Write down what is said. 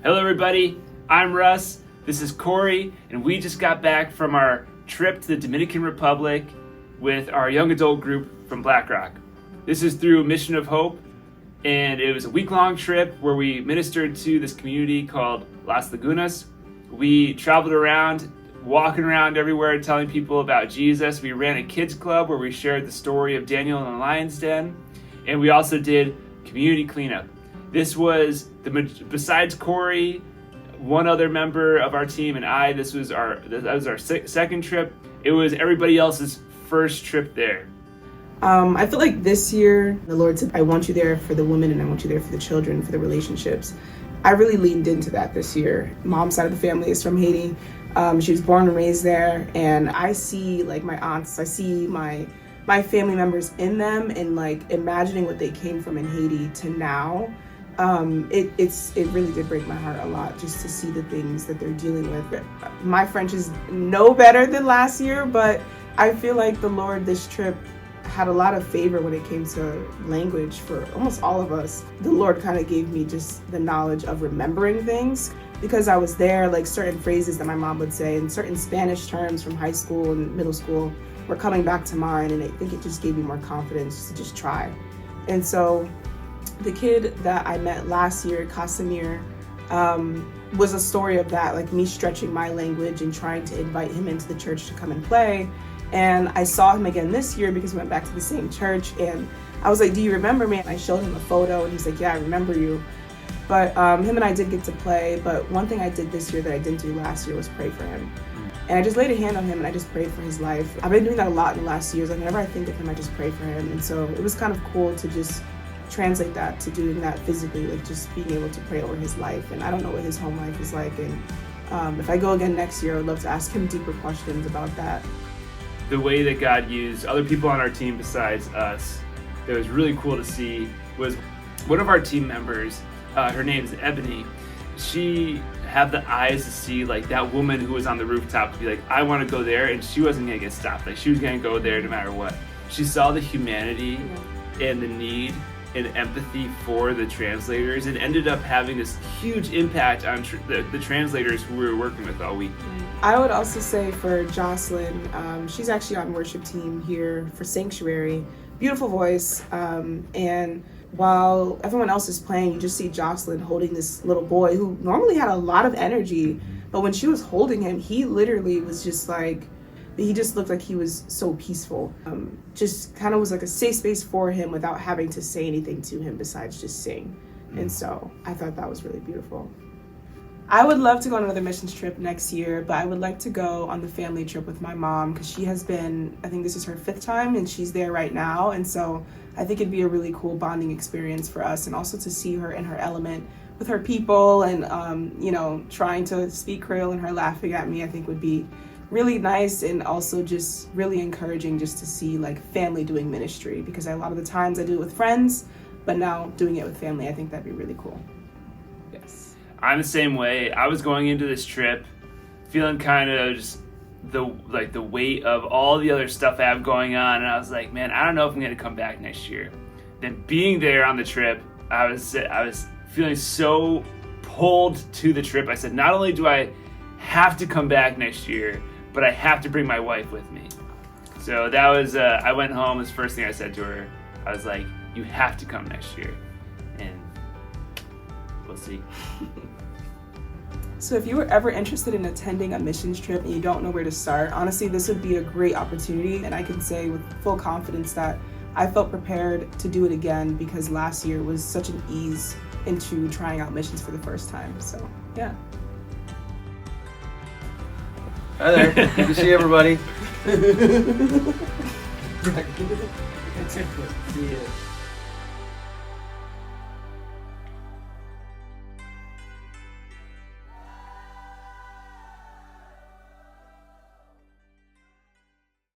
Hello everybody, I'm Russ, this is Corey, and we just got back from our trip to the Dominican Republic with our young adult group from Black Rock. This is through Mission of Hope, and it was a week-long trip where we ministered to this community called Las Lagunas. We traveled around, walking around everywhere, telling people about Jesus. We ran a kids club where we shared the story of Daniel in the lion's den, and we also did community cleanup. This was, besides Corey, one other member of our team and I, that was our second trip. It was everybody else's first trip there. I feel like this year, the Lord said, I want you there for the women and I want you there for the children, for the relationships. I really leaned into that this year. Mom's side of the family is from Haiti. She was born and raised there. And I see like my aunts, I see my family members in them and like imagining what they came from in Haiti to now. It really did break my heart a lot just to see the things that they're dealing with. My French is no better than last year, but I feel like the Lord this trip had a lot of favor when it came to language for almost all of us. The Lord kind of gave me just the knowledge of remembering things because I was there, like certain phrases that my mom would say and certain Spanish terms from high school and middle school were coming back to mind, and I think it just gave me more confidence to just try. And so the kid that I met last year, Casimir, was a story of that, like me stretching my language and trying to invite him into the church to come and play. And I saw him again this year because we went back to the same church, and I was like, do you remember me? And I showed him a photo and he's like, yeah, I remember you. But him and I did get to play, but one thing I did this year that I didn't do last year was pray for him. And I just laid a hand on him and I just prayed for his life. I've been doing that a lot in the last years. Like whenever I think of him, I just pray for him. And so it was kind of cool to just translate that to doing that physically, like just being able to pray over his life. And I don't know what his home life is like. And if I go again next year, I would love to ask him deeper questions about that. The way that God used other people on our team besides us, that was really cool to see, was one of our team members, her name is Ebony. She had the eyes to see like that woman who was on the rooftop to be like, I want to go there, and she wasn't going to get stopped. Like she was going to go there no matter what. She saw the humanity and the need and empathy for the translators, and ended up having this huge impact on the translators who we were working with all week. I would also say for Jocelyn, she's actually on worship team here for Sanctuary. Beautiful voice, and while everyone else is playing, you just see Jocelyn holding this little boy who normally had a lot of energy, but when she was holding him, he literally was just like, he just looked like he was so peaceful. Just kind of was like a safe space for him without having to say anything to him besides just sing. And so I thought that was really beautiful. I would love to go on another missions trip next year, but I would like to go on the family trip with my mom because she has been, I think this is her 5th time, and she's there right now. And so I think it'd be a really cool bonding experience for us, and also to see her in her element with her people and, trying to speak Creole and her laughing at me, I think would be really nice, and also just really encouraging just to see like family doing ministry, because a lot of the times I do it with friends, but now doing it with family, I think that'd be really cool. Yes. I'm the same way. I was going into this trip feeling kind of just the weight of all the other stuff I have going on, and I was like, man, I don't know if I'm going to come back next year. Then being there on the trip, I was feeling so pulled to the trip. I said, not only do I have to come back next year, but I have to bring my wife with me. So that was, I went home, this first thing I said to her, I was like, you have to come next year. And we'll see. So if you were ever interested in attending a missions trip and you don't know where to start, honestly, this would be a great opportunity. And I can say with full confidence that I felt prepared to do it again because last year was such an ease into trying out missions for the first time. So, yeah. Hi there. Good to see everybody. See you.